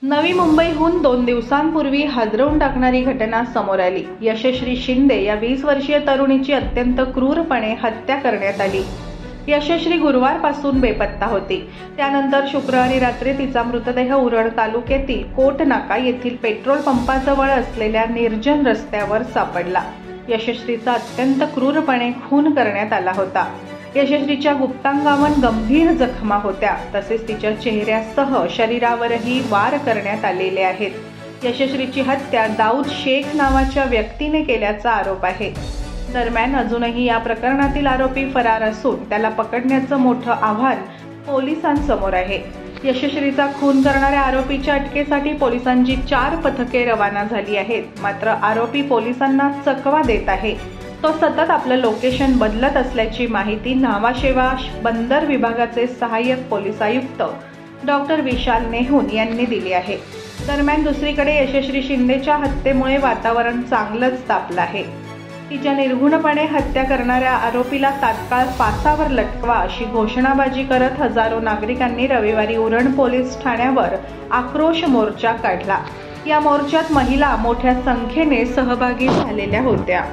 नवी मुंबईहून 2 दिवसांपूर्वी हादरवून टाकणारी घटना समोर आली। यशश्री शिंदे या 20 वर्षीय तरुणीची अत्यंत क्रूरपणे हत्या करण्यात आली। यशश्री गुरुवारपासून बेपत्ता होती। त्यानंतर शुक्रवारी रात्री तिचा मृतदेह उरण तालुक्यातील कोटनाका येथील पेट्रोल पंपाजवळ असलेल्या निर्जन रस्त्यावर सापडला। यशश्रीचा अत्यंत क्रूरपणे खून करण्यात आला होता। यशश्रीच्या गुप्तांगावर गंभीर जखमा होत्या, तसेच तिच्या चेहऱ्यासह शरीरावरही वार करण्यात आलेले आहेत। यशश्रीची हत्या दाऊद शेख नावाच्या व्यक्तीने केल्याचा आरोप आहे। दरम्यान अजूनही या प्रकरणातील आरोपी फरार असून त्याला पकडण्याचं मोठं आव्हान पोलिसांसमोर आहे। यशश्रीचा खून करणाऱ्या आरोपीच्या अटकेसाठी पोलिसांची 4 पथके रवाना झाली आहेत। मात्र आरोपी पोलिसांना चकवा देत आहे। तो सतत आपलं लोकेशन बदलत असल्याची माहिती न्हावाशेवा बंदर विभागाचे सहाय्यक पोलीस आयुक्त डॉक्टर विशाल नेहुन यांनी दिली आहे। दरम्यान दुसरीकडे यशश्री शिंदेच्या हत्येमुळे वातावरण चांगलंच तापलं आहे। तिच्या निर्घृणपणे हत्या करणाऱ्या आरोपीला तात्काळ फासावर लटकवा अशी घोषणाबाजी करत हजारो नागरिकांनी रविवारी उरण पोलीस ठाण्यावर आक्रोश मोर्चा काढला। या मोर्चात महिला मोठ्या संख्येने सहभागी झालेल्या होत्या।